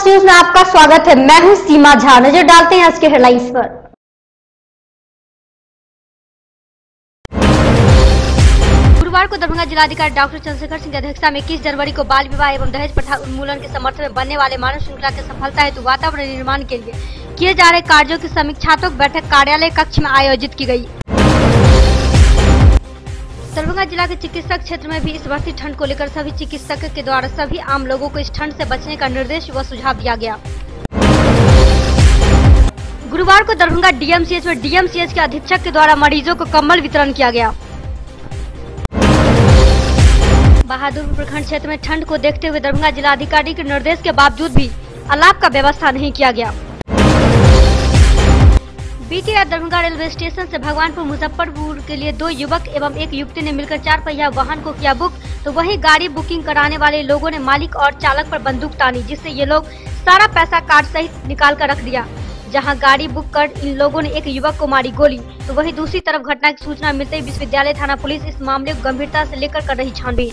News में आपका स्वागत है। मैं हूं सीमा झा। नजर डालते हैं आज के हेडलाइंस पर। गुरुवार को दरभंगा जिलाधिकारी डॉक्टर चंद्रशेखर सिंह की अध्यक्षता में 21 जनवरी को बाल विवाह एवं दहेज प्रथा उन्मूलन के समर्थन में बनने वाले मानव श्रृंखला के सफलता हेतु वातावरण निर्माण के लिए किए जा रहे कार्यों की समीक्षात्मक बैठक कार्यालय कक्ष में आयोजित की गई। दरभंगा जिला के चिकित्सक क्षेत्र में भी इस बढ़ती ठंड को लेकर सभी चिकित्सकों के द्वारा सभी आम लोगों को इस ठंड से बचने का निर्देश व सुझाव दिया गया। गुरुवार को दरभंगा डीएमसीएच में डीएमसीएच के अधीक्षक के द्वारा मरीजों को कंबल वितरण किया गया। बहादुरपुर प्रखंड क्षेत्र में ठंड को देखते हुए दरभंगा जिलाधिकारी के निर्देश के बावजूद भी अलाव का व्यवस्था नहीं किया गया। बीती रात दरभंगा रेलवे स्टेशन से भगवानपुर मुजफ्फरपुर के लिए 2 युवक एवं एक युवती ने मिलकर 4 पहिया वाहन को किया बुक, तो वहीं गाड़ी बुकिंग कराने वाले लोगों ने मालिक और चालक पर बंदूक तानी, जिससे ये लोग सारा पैसा कार्ड सहित निकाल कर रख दिया। जहां गाड़ी बुक कर इन लोगों ने एक युवक को मारी गोली, तो वहीं दूसरी तरफ घटना की सूचना मिलते ही विश्वविद्यालय थाना पुलिस इस मामले को गंभीरता से लेकर कर रही छानबीन।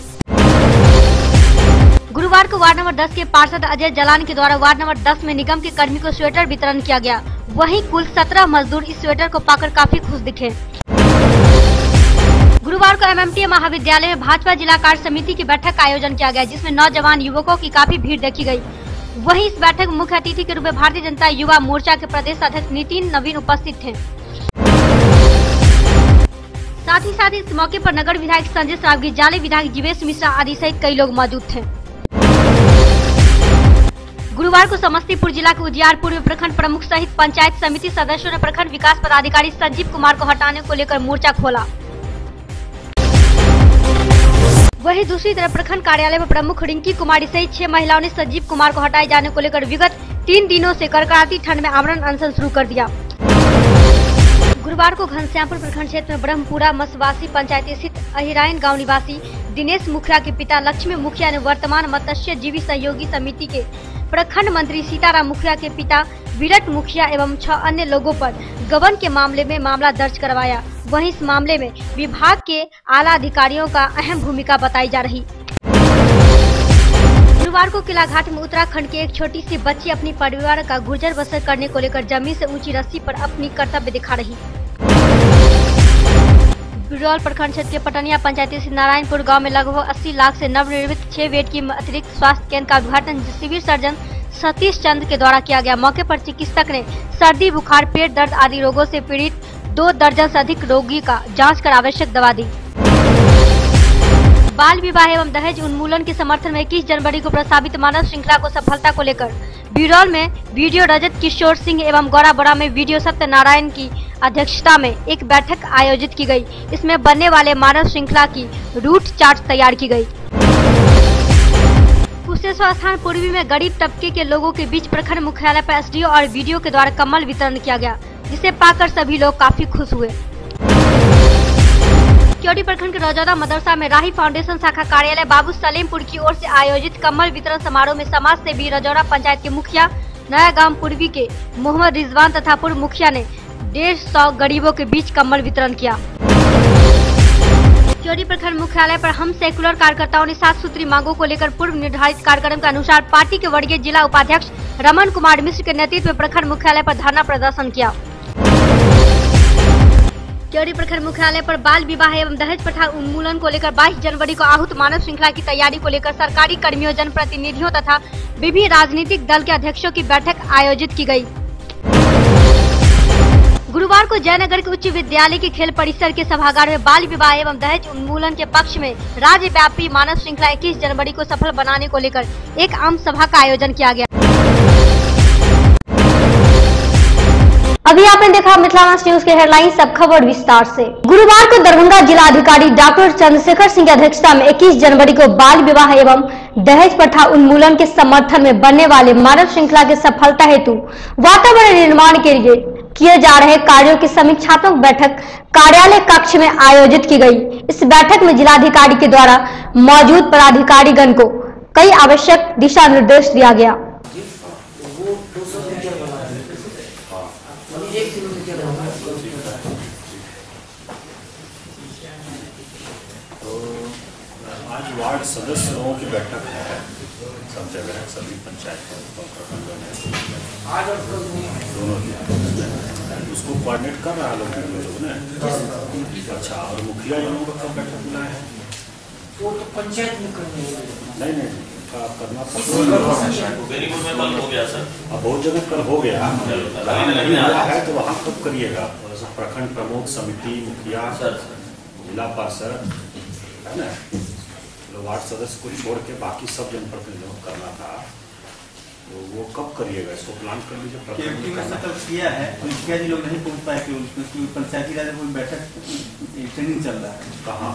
गुरुवार को वार्ड नंबर 10 के पार्षद अजय जलान के द्वारा वार्ड नंबर 10 में निगम के कर्मी को स्वेटर वितरण किया गया। वहीं कुल 17 मजदूर इस स्वेटर को पाकर काफी खुश दिखे। गुरुवार को एमएमटी महाविद्यालय में भाजपा जिला कार्य समिति की बैठक का आयोजन किया गया, जिसमें नौजवान युवकों की काफी भीड़ देखी गई। वहीं इस बैठक में मुख्य अतिथि के रूप में भारतीय जनता युवा मोर्चा के प्रदेश अध्यक्ष नितिन नवीन उपस्थित थे। साथ ही इस मौके पर नगर विधायक संजय सावगी, जाले विधायक जीवेश मिश्रा आदि सहित कई लोग मौजूद थे। गुरुवार को समस्तीपुर जिला के उजियारपुर में प्रखंड प्रमुख सहित पंचायत समिति सदस्यों ने प्रखंड विकास पदाधिकारी संजीव कुमार को हटाने को लेकर मोर्चा खोला। वहीं दूसरी तरफ प्रखंड कार्यालय में प्रमुख रिंकी कुमारी सहित 6 महिलाओं ने संजीव कुमार को हटाए जाने को लेकर विगत 3 दिनों से कड़कड़ाती ठंड में आमरण अनशन शुरू कर दिया। गुरुवार को घनश्यामपुर प्रखंड क्षेत्र में ब्रह्मपुरा मसवासी पंचायत स्थित अहिराइन गांव निवासी दिनेश मुखिया के पिता लक्ष्मी मुखिया ने वर्तमान मत्स्य जीवी सहयोगी समिति के प्रखंड मंत्री सीताराम मुखिया के पिता विरट मुखिया एवं 6 अन्य लोगों पर गबन के मामले में मामला दर्ज करवाया। वहीं इस मामले में विभाग के आला अधिकारियों का अहम भूमिका बताई जा रही। गुरुवार को किलाघाट में उत्तराखंड की एक छोटी सी बच्ची अपनी परिवार का गुजर बसर करने को लेकर जमीन से ऊंची रस्सी पर अपनी कर्तव्य दिखा रही। बिरौल प्रखंड क्षेत्र के पटनिया पंचायत स्थित नारायणपुर गांव में लगभग 80 लाख से नवनिर्मित 6 बेड की अतिरिक्त स्वास्थ्य केंद्र का उद्घाटन सिविल सर्जन सतीश चंद्र के द्वारा किया गया। मौके पर चिकित्सक ने सर्दी, बुखार, पेट दर्द आदि रोगों से पीड़ित 2 दर्जन से अधिक रोगी का जांच कर आवश्यक दवा दी। बाल विवाह एवं दहेज उन्मूलन के समर्थन में 21 जनवरी को प्रस्तावित मानव श्रृंखला को सफलता को लेकर बिरौल में वीडियो रजत किशोर सिंह एवं गौराबोड़ा में वीडियो सत्यनारायण की अध्यक्षता में एक बैठक आयोजित की गई। इसमें बनने वाले मानव श्रृंखला की रूट चार्ट तैयार की गई। कुशेश्वर स्थान पूर्वी में गरीब तबके के लोगों के बीच प्रखंड मुख्यालय पर एसडीओ और वीडियो के द्वारा कम्बल वितरण किया गया, जिसे पाकर सभी लोग काफी खुश हुए। क्योटी प्रखंड के रजौदा मदरसा में राही फाउंडेशन शाखा कार्यालय बाबू सलेमपुर की ओर से आयोजित कम्बल वितरण समारोह में समाज सेवी रजौदा पंचायत के मुखिया नया गांव पूर्वी के मोहम्मद रिजवान तथा पूर्व मुखिया ने 150 गरीबों के बीच कम्बल वितरण किया। क्योटी प्रखंड मुख्यालय पर हम सेकुलर कार्यकर्ताओं ने 7 सूत्री मांगों को लेकर पूर्व निर्धारित कार्यक्रम के अनुसार पार्टी के वर्गीय जिला उपाध्यक्ष रमन कुमार मिश्र के नेतृत्व में प्रखंड मुख्यालय पर धरना प्रदर्शन किया। क्योटी प्रखंड मुख्यालय पर बाल विवाह एवं दहेज प्रथा उन्मूलन को लेकर 22 जनवरी को आहूत मानव श्रृंखला की तैयारी को लेकर सरकारी कर्मियों, जनप्रतिनिधियों तथा विभिन्न राजनीतिक दल के अध्यक्षों की बैठक आयोजित की गई। गुरुवार को जयनगर के उच्च विद्यालय के खेल परिसर के सभागार में बाल विवाह एवं दहेज उन्मूलन के पक्ष में राज्यव्यापी मानव श्रृंखला 21 जनवरी को सफल बनाने को लेकर एक आम सभा का आयोजन किया गया। अभी आपने देखा मिथिलावास न्यूज के हेडलाइन। सब खबर विस्तार से। गुरुवार को दरभंगा जिलाधिकारी डॉक्टर चंद्रशेखर सिंह की अध्यक्षता में 21 जनवरी को बाल विवाह एवं दहेज प्रथा उन्मूलन के समर्थन में बनने वाले मानव श्रृंखला की सफलता हेतु वातावरण निर्माण के लिए किए जा रहे कार्यों की समीक्षात्मक बैठक कार्यालय कक्ष में आयोजित की गई। इस बैठक में जिलाधिकारी के द्वारा मौजूद पदाधिकारीगण को कई आवश्यक दिशा निर्देश दिया गया। आज वार्ड सदस्यों की बैठक है, सब जगह है, सभी पंचायत प्रखंडों में दोनों उसको कोऑर्डिनेट कर रहा लोग ने। अच्छा, और मुखिया इन लोगों का बैठक बुलाया है, वो तो पंचायत में करने नहीं करना हो गया सर। अब बहुत जगह कल हो गया, नहीं हुआ है तो वहाँ कब करिएगा? प्रखंड प्रमुख, समिति, मुखिया, जिला पार्षद है ना, वार्ड सदस्य को छोड़ के बाकी सब जनप्रतिनिधियों को करना था, तो वो कब करिएगा? इसको प्लान कर लीजिए। किया है, मुखिया जी लोग नहीं पहुँच पाए कि उसमें पंचायती राज में बैठक ट्रेनिंग चल रहा है। कहाँ?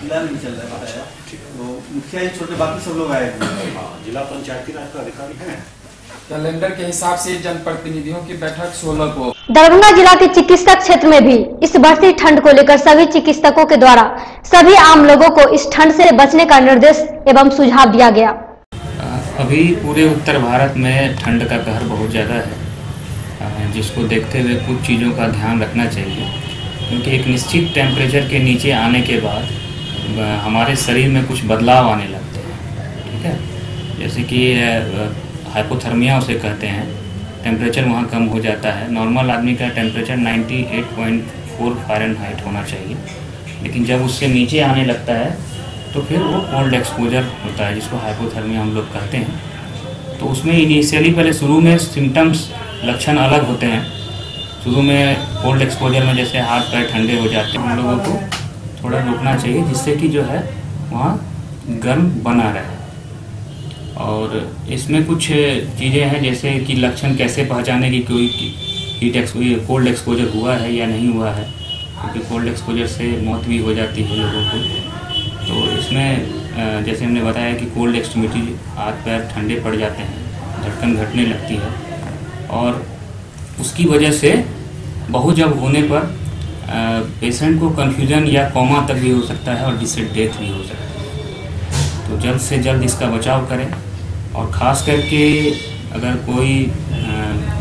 जिला में चल रहा है। तो मुखिया जी छोड़ के बाकी सब लोग आए हैं। जिला पंचायती राज का अधिकारी हैं। कैलेंडर के हिसाब से जनप्रतिनिधियों की बैठक 16 को। दरभंगा जिला के चिकित्सक क्षेत्र में भी इस बढ़ती ठंड को लेकर सभी चिकित्सकों के द्वारा सभी आम लोगों को इस ठंड से बचने का निर्देश एवं सुझाव दिया गया। अभी पूरे उत्तर भारत में ठंड का कहर बहुत ज़्यादा है, जिसको देखते हुए कुछ चीज़ों का ध्यान रखना चाहिए, क्योंकि एक निश्चित टेम्परेचर के नीचे आने के बाद हमारे शरीर में कुछ बदलाव आने लगते हैं। ठीक है, जैसे कि हाइपोथर्मिया उसे कहते हैं, टेम्परेचर वहाँ कम हो जाता है। नॉर्मल आदमी का टेम्परेचर 98.4 फ़ारेनहाइट होना चाहिए, लेकिन जब उससे नीचे आने लगता है तो फिर वो कोल्ड एक्सपोजर होता है, जिसको हाइपोथर्मिया हम लोग कहते हैं। तो उसमें इनिशियली पहले शुरू में सिम्टम्स लक्षण अलग होते हैं। शुरू में कोल्ड एक्सपोजर में जैसे हाथ पैर ठंडे हो जाते हैं, हम लोगों को थोड़ा रुकना चाहिए, जिससे कि जो है वहाँ गर्म बना रहे। और इसमें कुछ चीज़ें हैं, जैसे कि लक्षण कैसे पहचाने की कोई कोल्ड एक्सपोजर हुआ है या नहीं हुआ है, क्योंकि कोल्ड एक्सपोजर से मौत भी हो जाती है लोगों को। तो इसमें जैसे हमने बताया कि कोल्ड एक्सट्रीमिटी, हाथ पैर ठंडे पड़ जाते हैं, धड़कन घटने लगती है, और उसकी वजह से बहुत जब होने पर पेशेंट को कन्फ्यूजन या कोमा तक भी हो सकता है और जिससे डेथ भी हो सकती है। तो जल्द से जल्द इसका बचाव करें, और ख़ास करके अगर कोई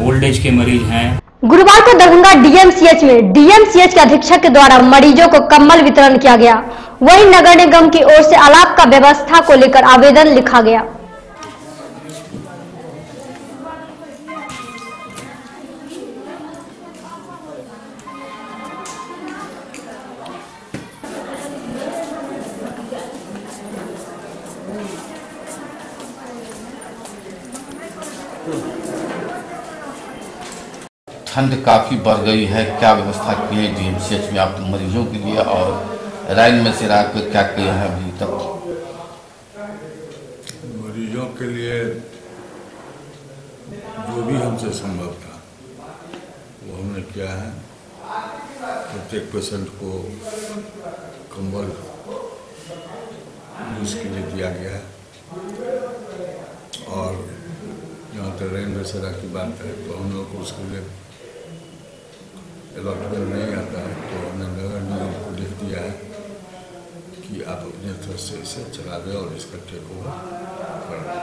ओल्ड एज के मरीज हैं। गुरुवार को दरभंगा डीएमसीएच में डीएमसीएच के अधीक्षक के द्वारा मरीजों को कंबल वितरण किया गया। वहीं नगर निगम की ओर से अलाव का व्यवस्था को लेकर आवेदन लिखा गया। ठंड काफ़ी बढ़ गई है, क्या व्यवस्था की है डीएमसीएच में आप मरीजों के लिए, और लाइन में से रह कर क्या किया है अभी तक? मरीजों के लिए जो भी हमसे संभव था वो हमने किया है। प्रत्येक पेशेंट को कंबल उसके लिए दिया गया है, और जहाँ तक रेन बसेरा की बात है तो हम लोग को उसके लिए अलॉटमेंट नहीं आता है, तो हमने नगर निगम को लिख दिया है कि आप अपने तरफ से इसे चला दें और इसका टेक ओवर कर दें।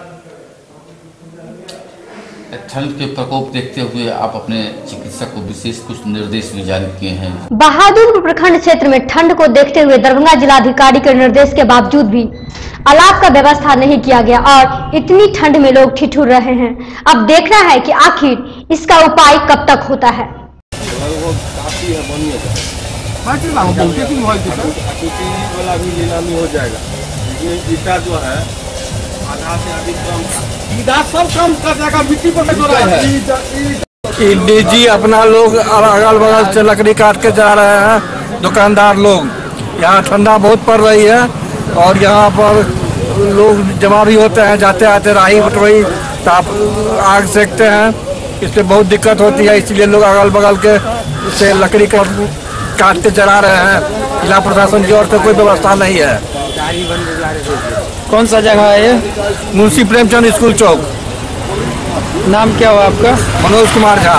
ठंड के प्रकोप देखते हुए आप अपने चिकित्सक को विशेष कुछ निर्देश भी जारी किए हैं। बहादुरपुर प्रखंड क्षेत्र में ठंड को देखते हुए दरभंगा जिलाधिकारी के निर्देश के बावजूद भी अलाव का व्यवस्था नहीं किया गया और इतनी ठंड में लोग ठिठुर रहे हैं। अब देखना है कि आखिर इसका उपाय कब तक होता है। वाला भी नीलामी हो जाएगा, ये ईटा जो है आधा से अधिक कम, सब कम कर जाएगा, मिट्टी पर निजी अपना लोग अगल बगल से लकड़ी काट के जा रहे हैं, दुकानदार लोग। यहाँ ठंडा बहुत पड़ रही है और यहाँ पर लोग जमा भी होते हैं, जाते आते राही बटोई ताप आग सेकते हैं, इससे बहुत दिक्कत होती है। इसलिए लोग अगल बगल के से लकड़ी काट के जला रहे हैं। जिला प्रशासन की ओर से कोई व्यवस्था नहीं है। कौन सा जगह है ये? मुंशी प्रेमचंद स्कूल चौक। नाम क्या हुआ आपका? मनोज कुमार झा।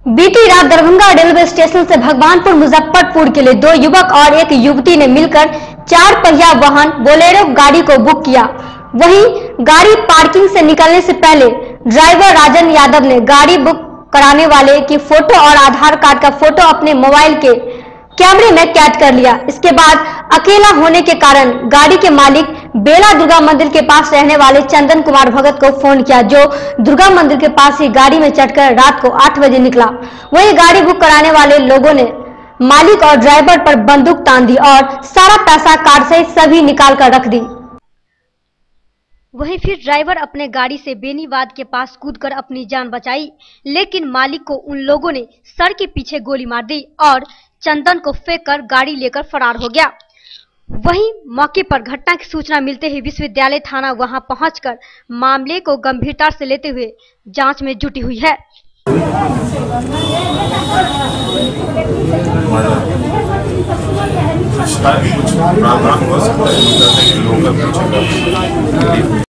बीती रात दरभंगा रेलवे स्टेशन से भगवानपुर मुजफ्फरपुर के लिए 2 युवक और एक युवती ने मिलकर 4 पहिया वाहन बोलेरो गाड़ी को बुक किया। वहीं गाड़ी पार्किंग से निकलने से पहले ड्राइवर राजन यादव ने गाड़ी बुक कराने वाले की फोटो और आधार कार्ड का फोटो अपने मोबाइल के कैमरे में कैद कर लिया। इसके बाद अकेला होने के कारण गाड़ी के मालिक बेला दुर्गा मंदिर के पास रहने वाले चंदन कुमार भगत को फोन किया, जो दुर्गा मंदिर के पास ही गाड़ी में चढ़कर रात को 8 बजे निकला। वहीं गाड़ी बुक कराने वाले लोगों ने मालिक और ड्राइवर पर बंदूक तान दी और सारा पैसा कार्ड से सभी निकाल कर रख दी। वहीं फिर ड्राइवर अपने गाड़ी से बेनीवाद के पास कूदकर अपनी जान बचाई, लेकिन मालिक को उन लोगों ने सर के पीछे गोली मार दी और चंदन को फेंककर गाड़ी लेकर फरार हो गया। वहीं मौके पर घटना की सूचना मिलते ही विश्वविद्यालय थाना वहां पहुंचकर मामले को गंभीरता से लेते हुए जांच में जुटी हुई है।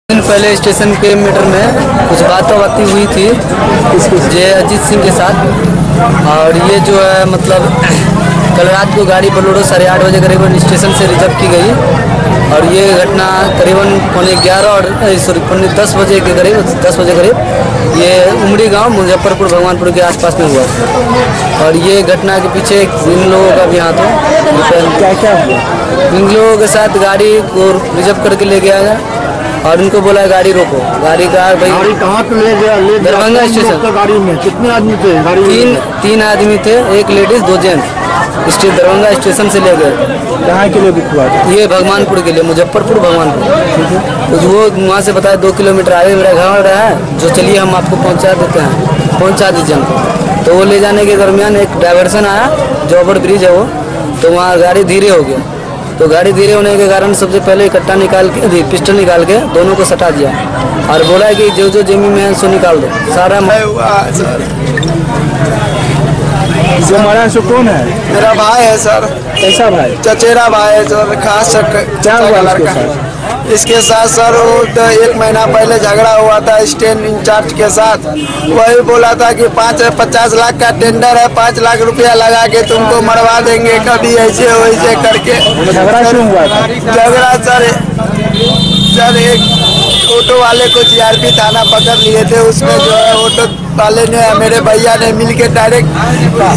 दिन पहले स्टेशन के मीटर में कुछ बातें हुई थी जय अजीत सिंह के साथ, और ये जो है मतलब कल रात को गाड़ी बोलेरो 8:30 बजे करीबन स्टेशन से रिजर्व की गई और ये घटना करीबन पौने 10 बजे के करीब 10 बजे करीब ये उमड़ी गांव मुजफ्फरपुर भगवानपुर के आसपास में हुआ। और ये घटना के पीछे इन लोगों का भी हाथ है। क्या हुआ? इन लोगों के साथ गाड़ी को रिजर्व करके ले गया गया और उनको बोला गाड़ी रोको। गाड़ी का भाई गाड़ी कहाँ पे ले गया? दरभंगा स्टेशन। गाड़ी में कितने आदमी थे? गाड़ी तीन आदमी थे, एक लेडीज 2 जेंट्स। दरभंगा स्टेशन से ले गए। कहाँ के लिए हुआ? ये भगवानपुर के लिए, मुजफ्फरपुर भगवानपुर। तो वो वहाँ से बताया 2 किलोमीटर आगे मेरा घर रहा है, जो चलिए हम आपको पहुँचा देते हैं, पहुँचा दीजिए हमको। तो वो ले जाने के दरमियान एक डाइवर्सन आया, जो ओवर ब्रिज है वो, तो वहाँ गाड़ी धीरे हो गया। तो गाड़ी धीरे होने के कारण सबसे पहले कट्टा निकाल के पिस्टल निकाल के दोनों को सटा दिया और बोला कि जो जो जेबी में है सो निकाल दो सारा। जो हमारा सो कौन है? मेरा भाई है सर। कैसा भाई? चचेरा भाई है सर, खास क्या हुआ लड़का? इसके साथ सर वो तो 1 महीना पहले झगड़ा हुआ था स्टैंड इंचार्ज के साथ। वही बोला था कि 50 लाख का टेंडर है, 5 लाख रुपया लगा के तुमको मरवा देंगे, कभी ऐसे वैसे करके। झगड़ा क्यों हुआ था? झगड़ा सर एक ऑटो वाले को जीआरपी थाना पकड़ लिए थे। उसमें जो है ऑटो वाले ने मेरे भैया ने मिलके डायरेक्ट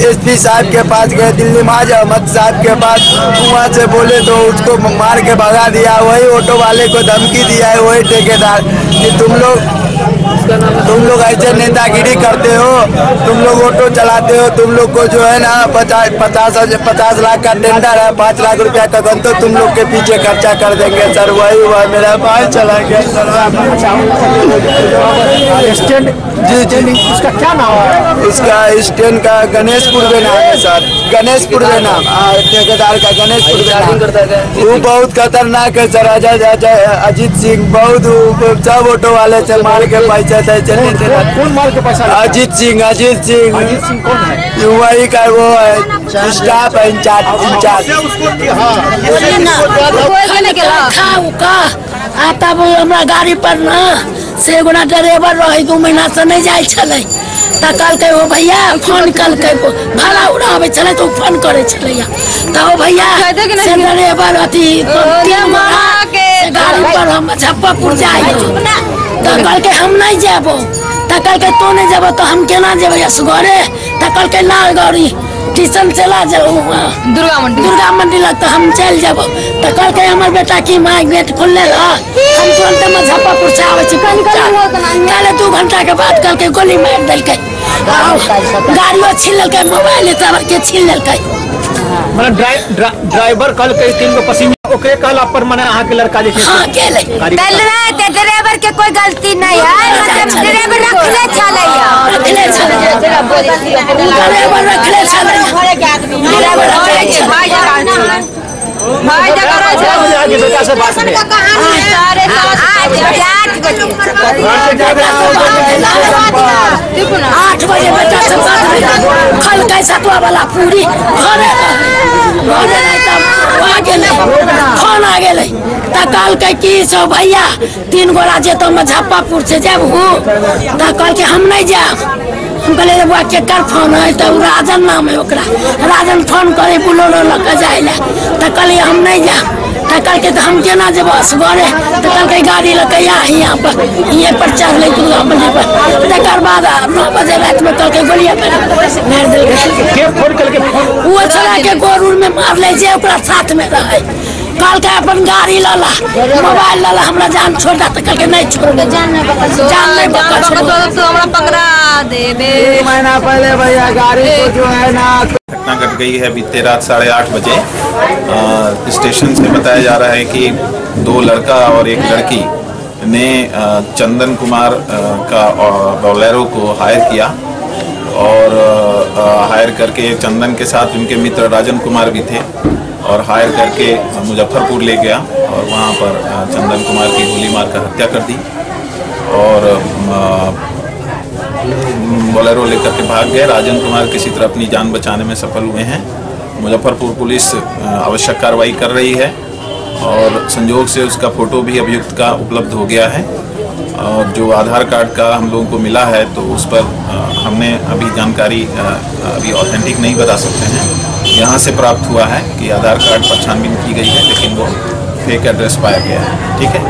एसपी साहब के पास गए, दिल्ली महाज अहमद साहब के पास। वहाँ से बोले तो उसको मार के भगा दिया। वही ऑटो वाले को धमकी दिया है वही ठेकेदार कि तुम लोग ऐसे नेतागिरी करते हो, तुम लोग ऑटो चलाते हो, तुम लोग को जो है ना 50 लाख का टेंडर है, 5 लाख रुपया का गन तो तुम लोग के पीछे खर्चा कर देंगे। सर वही हुआ, मेरा भाई चला गया सर। उसका क्या नाम है? इसका स्टैंड का गणेशपुर में नाम है सर, गणेशपुर में नाम ठेकेदार का गणेशपुर में नाम। वो बहुत खतरनाक है सर। अजीत सिंह बहुत सब ऑटो वाले से मार के पैसा कौन मार के पैसा? अजीत सिंह कौन है? वही का वो है, स्टाफ है इंचार्ज। आता वो हमरा गाड़ी पर ना से गुना ड्राइवर रहे 2 महीना से नहीं जाए चले त कल के वो भैया फोन कल के भाड़ा उड़ावे चले तो फोन करे चले तो वो भैया से ड्राइवर अथी गाड़ी पर हम मुजफ्फरपुर जाए तो कल के हम नहीं जाबो त कल के तो नहीं जाबो तो हम केना जेबे असगरे त कल के लाल गाड़ी स्टेशन चला जाओ दुर्गा मंदिर लगता हम चल जाबो तो कल के हमार बेटा की माँ गेट खोलले हम तुरंत मुजफ्फरपुर से आवे छी काले 2 घंटा के बाद कल के गोली मार देलकै गाड़ियों छीन लेलकै मोबाइल के छीन लेलकै। मतलब ड्राइवर कल के 3 गो पसीना ओकरे कहला पर मने अहाँ के लड़का जे हां गेलै कल रात ड्राइवर के कोई गलती नहीं है, ड्राइवर रखले छलैया ड्राइवर रखले छलैया ड्राइवर रखले भाई जगह आगे बेटा से बात में 8 बजे बेटा से बात कल कैसा तो वाला पूरी घरे फोन आ गए कल के की सो भैया 3 गोरा जे तो मुजफ्फरपुर से जब हूँ तो कल के हम नहीं जाब। हम कहले बुआ के कर फोन है तो राजन नाम है ओकरा, राजन फोन करे बोलोरो लग जाए तो कल हम नहीं जाब कल के तो हम केना जब असगरे तो कल के गाड़ी लगे यहाँ पर चढ़ ले दुर्गा मंदिर पर तकर बाद 9 बजे रात में कल के गोलियां मार दिल वो छोड़ा के गोरूर में मार ले जे ओकरा साथ में रहे कल के अपन गाड़ी लाला मोबाइल लाला हमरा जान छोड़ा तो कल के नहीं छोड़ जान नहीं पकड़ तो हमरा पकड़ा देबे 1 महीना पहले भैया गाड़ी को जो है ना घटना घट गई है बीते रात 8:30 बजे। स्टेशन से बताया जा रहा है कि 2 लड़का और 1 लड़की ने चंदन कुमार का बोलेरो को हायर किया और हायर करके चंदन के साथ उनके मित्र राजन कुमार भी थे और हायर करके मुजफ्फरपुर ले गया और वहाँ पर चंदन कुमार की गोली मारकर हत्या कर दी और बोलेरो लेकर के भाग गए। राजन कुमार किसी तरह अपनी जान बचाने में सफल हुए हैं। मुजफ्फरपुर पुलिस आवश्यक कार्रवाई कर रही है और संयोग से उसका फोटो भी अभियुक्त का उपलब्ध हो गया है और जो आधार कार्ड का हम लोगों को मिला है तो उस पर हमने अभी जानकारी अभी ऑथेंटिक नहीं बता सकते हैं। यहाँ से प्राप्त हुआ है कि आधार कार्ड पर छानबीन की गई है लेकिन वो फेक एड्रेस पाया गया है। ठीक है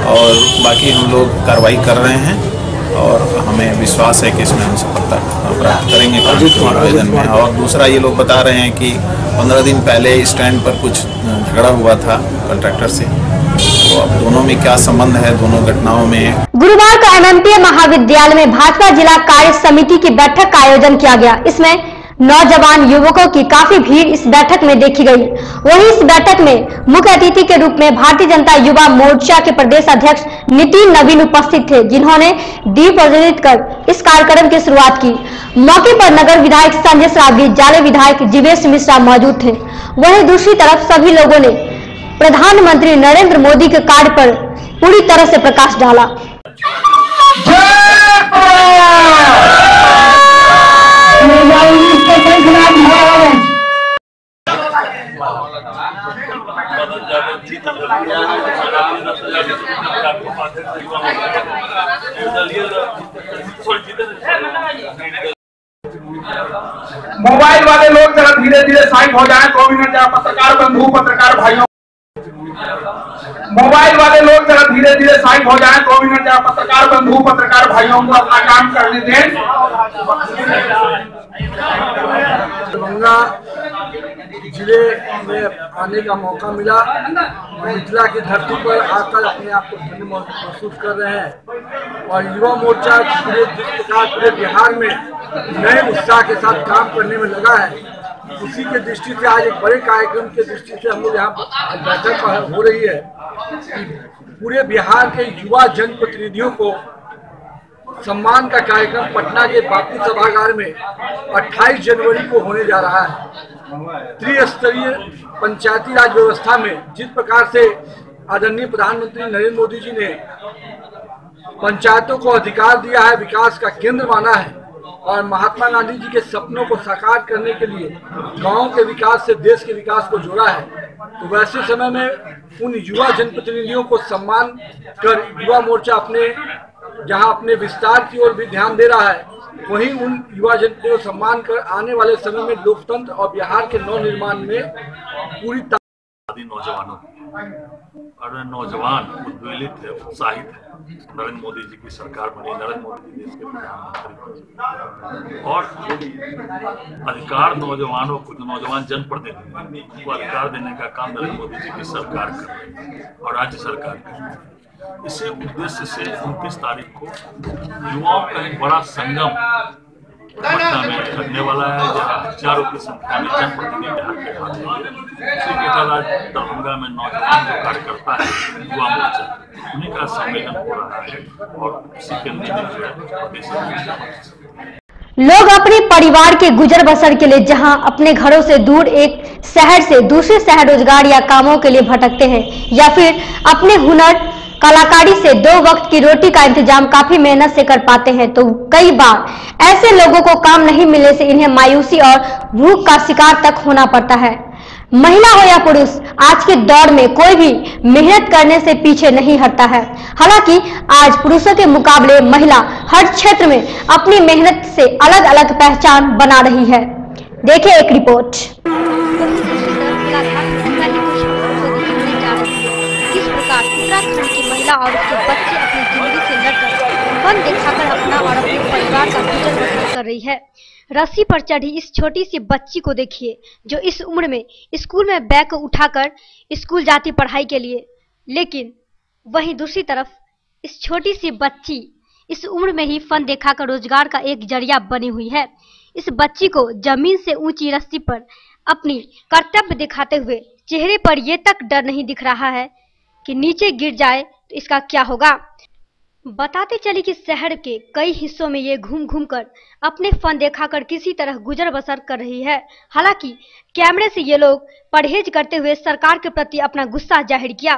और बाकी हम लोग कार्रवाई कर रहे हैं और हमें विश्वास है कि इसमें हम सफलता प्राप्त करेंगे आवेदन में। और दूसरा ये लोग बता रहे हैं कि 15 दिन पहले स्टैंड पर कुछ झगड़ा हुआ था कॉन्ट्रैक्टर से, तो अब दोनों में क्या संबंध है दोनों घटनाओं में। गुरुवार को एमएमपीए महाविद्यालय में भाजपा जिला कार्य समिति की बैठक का आयोजन किया गया। इसमें नौजवान युवकों की काफी भीड़ इस बैठक में देखी गई। वहीं इस बैठक में मुख्य अतिथि के रूप में भारतीय जनता युवा मोर्चा के प्रदेश अध्यक्ष नितिन नवीन उपस्थित थे, जिन्होंने दीप प्रज्वलित कर इस कार्यक्रम की शुरुआत की। मौके पर नगर विधायक संजय श्रावड़ी, जाले विधायक जीवेश मिश्रा मौजूद थे। वहीं दूसरी तरफ सभी लोगों ने प्रधानमंत्री नरेंद्र मोदी के कार्य पर पूरी तरह से प्रकाश डाला। मोबाइल वाले लोग जरा धीरे धीरे साइड हो जाएं 2 मिनट। पत्रकार बंधु पत्रकार भाइयों मोबाइल वाले लोग जरा धीरे धीरे साइड हो जाएं 2 मिनट। पत्रकार बंधु पत्रकार भाइयों को अपना काम करने दें। दरभंगा जिले में आने का मौका मिला। मिथिला की धरती पर आकर अपने आप को धन्य महसूस कर रहे हैं और युवा मोर्चा पूरे बिहार में नए उत्साह के साथ काम करने में लगा है। उसी के दृष्टि से आज एक बड़े कार्यक्रम के दृष्टि से हम लोग यहाँ बैठक हो रही है कि पूरे बिहार के युवा जनप्रतिनिधियों को सम्मान का कार्यक्रम पटना के बापू सभागार में 28 जनवरी को होने जा रहा है। त्रिस्तरीय पंचायती राज व्यवस्था में जिस प्रकार से आदरणीय प्रधानमंत्री नरेंद्र मोदी जी ने पंचायतों को अधिकार दिया है, विकास का केंद्र माना है और महात्मा गांधी जी के सपनों को साकार करने के लिए गांव के विकास से देश के विकास को जोड़ा है, तो वैसे समय में उन युवा जनप्रतिनिधियों को सम्मान कर युवा मोर्चा जहां अपने विस्तार की ओर भी ध्यान दे रहा है, वहीं उन युवा जनप्रतिनिधियों को सम्मान कर आने वाले समय में लोकतंत्र और बिहार के नव निर्माण में पूरी नौजवानों और नौजवान उद्वेलित है, उत्साहित है। नरेंद्र मोदी जी की सरकार बनी, नरेंद्र मोदी जी देश के प्रधानमंत्री और अधिकार नौजवानों को, नौजवान जनप्रतिनिधि को अधिकार देने का काम नरेंद्र मोदी जी की सरकार कर रही है और राज्य सरकार कर रही है। इसी उद्देश्य से 29 तारीख को युवाओं का एक बड़ा संगम पटना में लगने वाला है, जहाँ हजारों की संख्या में जनप्रतिनिधि बिहार के हाथ में दरभंगा में नौजवान जो कार्यकर्ता है युवा मोर्चा, उन्हीं का सम्मेलन हो रहा है और उसी के लिए लोग अपने परिवार के गुजर बसर के लिए जहां अपने घरों से दूर एक शहर से दूसरे शहर रोजगार या कामों के लिए भटकते हैं या फिर अपने हुनर कलाकारी से 2 वक्त की रोटी का इंतजाम काफी मेहनत से कर पाते हैं, तो कई बार ऐसे लोगों को काम नहीं मिलने से इन्हें मायूसी और भूख का शिकार तक होना पड़ता है। महिला हो या पुरुष, आज के दौर में कोई भी मेहनत करने से पीछे नहीं हटता है। हालांकि आज पुरुषों के मुकाबले महिला हर क्षेत्र में अपनी मेहनत से अलग अलग पहचान बना रही है। देखिए एक रिपोर्ट। और उसके बच्चे अपनी जिंदगी से लड़कर फन दिखाकर अपना और अपने परिवार का गुजर बसर कर रही है। रस्सी पर चढ़ी इस छोटी सी बच्ची को देखिए, जो इस उम्र में स्कूल में बैग उठाकर स्कूल जाती पढ़ाई के लिए, लेकिन वहीं दूसरी तरफ इस छोटी सी बच्ची इस उम्र में ही फन दिखाकर रोजगार का एक जरिया बनी हुई है। इस बच्ची को जमीन से ऊंची रस्सी पर अपनी कर्तव्य दिखाते हुए चेहरे पर ये तक डर नहीं दिख रहा है कि नीचे गिर जाए तो इसका क्या होगा। बताते चली कि शहर के कई हिस्सों में ये घूम घूम कर अपने फन दिखाकर किसी तरह गुजर बसर कर रही है। हालांकि कैमरे से ये लोग परहेज करते हुए सरकार के प्रति अपना गुस्सा जाहिर किया।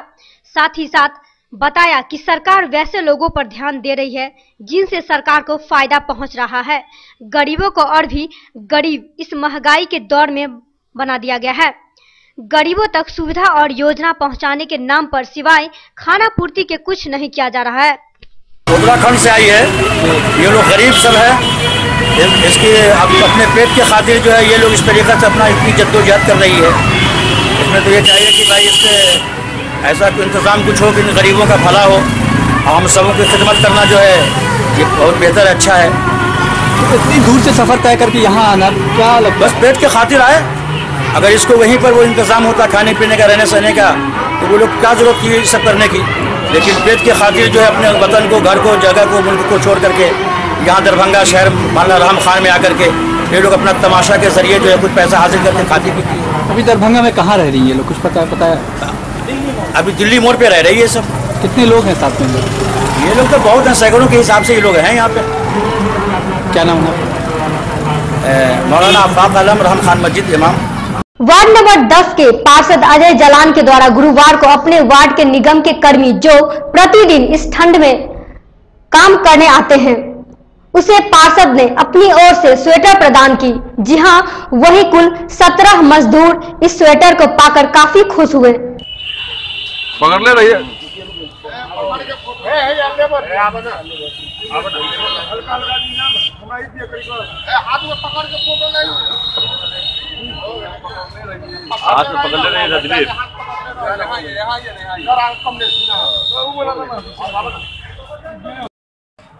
साथ ही साथ बताया कि सरकार वैसे लोगों पर ध्यान दे रही है जिनसे सरकार को फायदा पहुंच रहा है। गरीबों को और भी गरीब इस महंगाई के दौर में बना दिया गया है। गरीबों तक सुविधा और योजना पहुंचाने के नाम पर सिवाय खाना पूर्ति के कुछ नहीं किया जा रहा है। उत्तराखंड से आई है, ये लोग गरीब सब है, इसकी अपने पेट के खातिर जो है ये लोग इस तरीके से अपना इतनी जद्दोजहद कर रही है। इसमें तो ये चाहिए कि भाई इससे ऐसा इंतज़ाम कुछ हो कि गरीबों का भला हो, हम सबों की खिदमत करना जो है ये बहुत बेहतर अच्छा है। तो इतनी दूर से सफ़र तय करके यहाँ आना क्या लगता है? बस पेट के खातिर आए। अगर इसको वहीं पर वो इंतज़ाम होता खाने पीने का, रहने सहने का, तो वो लोग क्या जरूरत थी सब करने की। लेकिन पेट के खातिर जो है अपने वतन को, घर को, जगह को, मुल्क को छोड़ करके यहाँ दरभंगा शहर माला राम खान में आकर के ये लोग अपना तमाशा के जरिए जो है कुछ पैसा हासिल करके खाती पीती है। अभी दरभंगा में कहाँ रह रही है लोग, कुछ पता है? अभी दिल्ली मोड़ पे रह रही है सब। कितने लोग हैं साथ में? ये लोग तो बहुत हैं, सैकड़ों के हिसाब से ये लोग हैं यहाँ पे। क्या नाम है? मौलाना आफाक आलम रहम खान मस्जिद इमाम। वार्ड नंबर 10 के पार्षद अजय जलान के द्वारा गुरुवार को अपने वार्ड के निगम के कर्मी जो प्रतिदिन इस ठंड में काम करने आते हैं उसे पार्षद ने अपनी ओर से स्वेटर प्रदान की। जी हां, वही कुल 17 मजदूर इस स्वेटर को पाकर काफी खुश हुए। पकड़ ले रही है। हाथ में पकड़ ले रहे हैं रजनीश।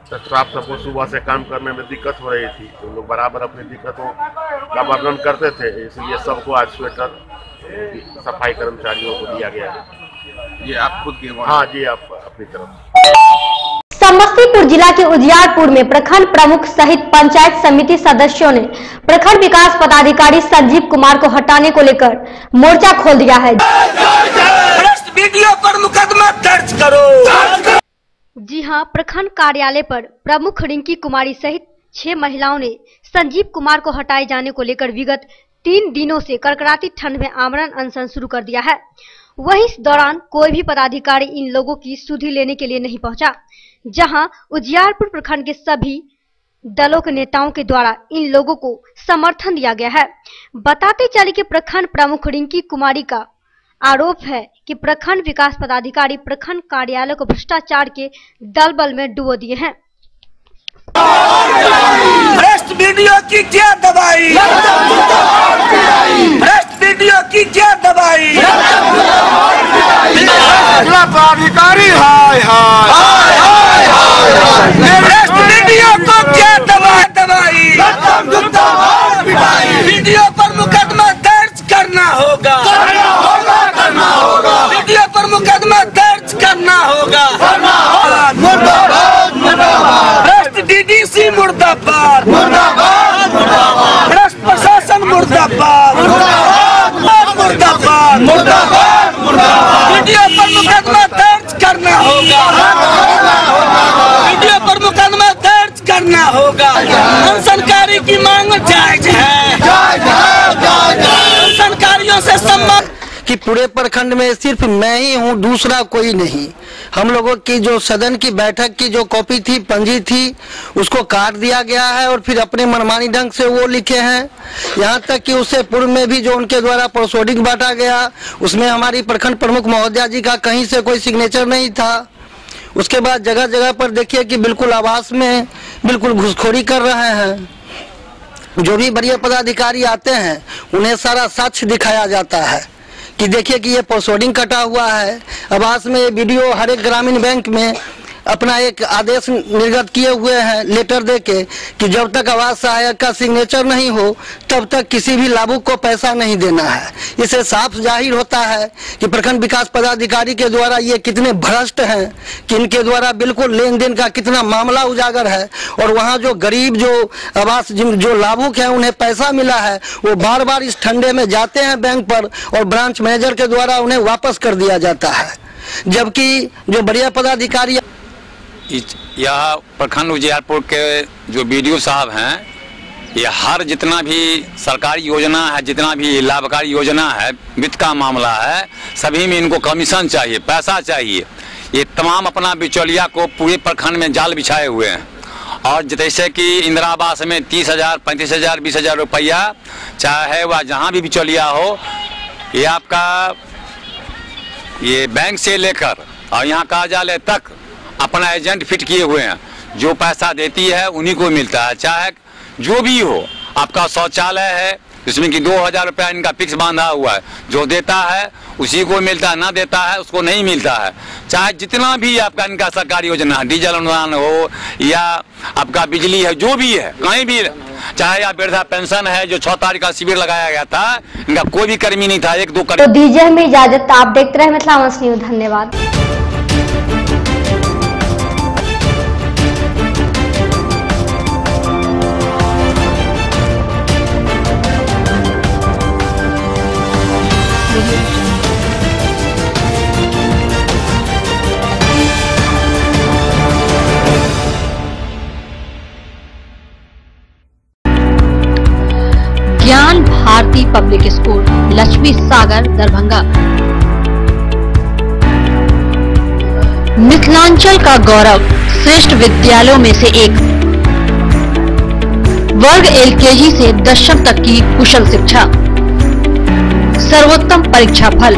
स्टाफ सबको सुबह से काम करने में दिक्कत हो रही थी, तो लोग बराबर अपनी दिक्कतों का वर्णन करते थे, इसलिए सबको आज स्वेटर सफाई कर्मचारियों को दिया गया है। ये आप खुद के? हाँ जी, आप अपनी तरफ। समस्तीपुर जिला के उजियारपुर में प्रखंड प्रमुख सहित पंचायत समिति सदस्यों ने प्रखंड विकास पदाधिकारी संजीव कुमार को हटाने को लेकर मोर्चा खोल दिया है। वीडियो पर मुकदमा दर्ज करो। जी हां, प्रखंड कार्यालय पर प्रमुख रिंकी कुमारी सहित 6 महिलाओं ने संजीव कुमार को हटाए जाने को लेकर विगत 3 दिनों से कड़कड़ाती ठंड में आमरण अनशन शुरू कर दिया है। वहीं इस दौरान कोई भी पदाधिकारी इन लोगों की सुधि लेने के लिए नहीं पहुंचा, जहां उजियारपुर प्रखंड के सभी दलों के नेताओं के द्वारा इन लोगों को समर्थन दिया गया है। बताते चले कि प्रखंड प्रमुख रिंकी कुमारी का आरोप है कि प्रखंड विकास पदाधिकारी प्रखंड कार्यालय को भ्रष्टाचार के दलबल में डुबो दिए हैं। भ्रष्ट वीडियो की क्या दवाई, भ्रष्ट वीडियो की क्या दवाई, जिला पदाधिकारी हाय हाय, भ्रष्ट वीडियो को क्या दवाई, वीडियो पर मुकदमा दर्ज करना होगा, वीडियो पर मुकदमा दर्ज करना होगा। भ्रष्ट डीडीसी मुर्दाबाद, भ्रष्ट प्रशासन मुर्दाबाद, वीडियो पर मुकदमा दर्ज करना होगा, वीडियो पर मुकदमा दर्ज करना होगा। अनशनकारी की मांग जायज है, अनशनकारियों से संबंध कि पूरे प्रखंड में सिर्फ मैं ही हूँ, दूसरा कोई नहीं। हम लोगों की जो सदन की बैठक की जो कॉपी थी, पंजी थी, उसको काट दिया गया है और फिर अपने मनमानी ढंग से वो लिखे हैं। यहाँ तक कि उससे पूर्व में भी जो उनके द्वारा प्रोसोडिंग बांटा गया, उसमें हमारी प्रखंड प्रमुख महोदया जी का कहीं से कोई सिग्नेचर नहीं था। उसके बाद जगह जगह पर देखिए कि बिल्कुल आवास में बिल्कुल घुसखोरी कर रहे हैं। जो भी वरीय पदाधिकारी आते हैं उन्हें सारा साक्ष्य दिखाया जाता है कि देखिए कि ये पोस्टोडिंग कटा हुआ है। आवास में ये वीडियो हर एक ग्रामीण बैंक में अपना एक आदेश निर्गत किए हुए हैं लेटर देके कि जब तक आवास सहायक का सिग्नेचर नहीं हो तब तक किसी भी लाभुक को पैसा नहीं देना है। इससे साफ जाहिर होता है कि प्रखंड विकास पदाधिकारी के द्वारा ये कितने भ्रष्ट हैं कि इनके द्वारा बिल्कुल लेन देन का कितना मामला उजागर है। और वहाँ जो गरीब जो आवास जो लाभुक है उन्हें पैसा मिला है वो बार बार इस ठंडे में जाते हैं बैंक पर और ब्रांच मैनेजर के द्वारा उन्हें वापस कर दिया जाता है, जबकि जो बढ़िया पदाधिकारी यह प्रखंड उजियारपुर के जो बीडीओ साहब हैं, ये हर जितना भी सरकारी योजना है, जितना भी लाभकारी योजना है, वित्त का मामला है, सभी में इनको कमीशन चाहिए, पैसा चाहिए। ये तमाम अपना बिचौलिया को पूरे प्रखंड में जाल बिछाए हुए हैं। और जैसे कि इंदिरा आवास में 30,000, 35,000, 20,000 रुपया, चाहे वह जहाँ भी बिचौलिया हो, ये आपका ये बैंक से लेकर और यहाँ कार्यालय तक अपना एजेंट फिट किए हुए हैं। जो पैसा देती है उन्हीं को मिलता है, चाहे जो भी हो। आपका शौचालय है जिसमें कि 2,000 रुपया इनका फिक्स बांधा हुआ है, जो देता है उसी को मिलता है, ना देता है उसको नहीं मिलता है। चाहे जितना भी आपका इनका सरकारी योजना, डीजल अनुदान हो या आपका बिजली है, जो भी है, कहीं भी, चाहे या वृद्धा पेंशन है जो 6 तारीख का शिविर लगाया गया था, इनका कोई भी कर्मी नहीं था, 1-2 कर्मी। तो दीजिए हमें इजाजत, आप देखते रहे मिथिलावंश न्यूज। धन्यवाद। ज्ञान भारती पब्लिक स्कूल, लक्ष्मी सागर, दरभंगा। मिथिलांचल का गौरव, श्रेष्ठ विद्यालयों में से एक। वर्ग एलकेजी से दशम तक की कुशल शिक्षा, सर्वोत्तम परीक्षा फल,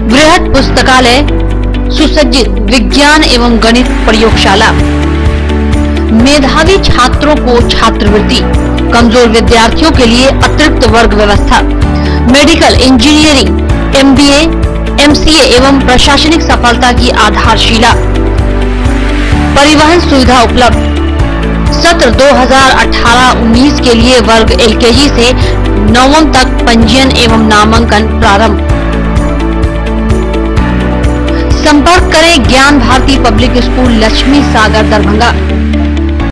बृहद पुस्तकालय, सुसज्जित विज्ञान एवं गणित प्रयोगशाला, मेधावी छात्रों को छात्रवृत्ति, कमजोर विद्यार्थियों के लिए अतिरिक्त वर्ग व्यवस्था, मेडिकल, इंजीनियरिंग, एमबीए, एमसीए एवं प्रशासनिक सफलता की आधारशिला, परिवहन सुविधा उपलब्ध। सत्र 2018-19 के लिए वर्ग एलकेजी से 9वीं तक पंजीयन एवं नामांकन प्रारंभ। संपर्क करें ज्ञान भारती पब्लिक स्कूल, लक्ष्मी सागर, दरभंगा।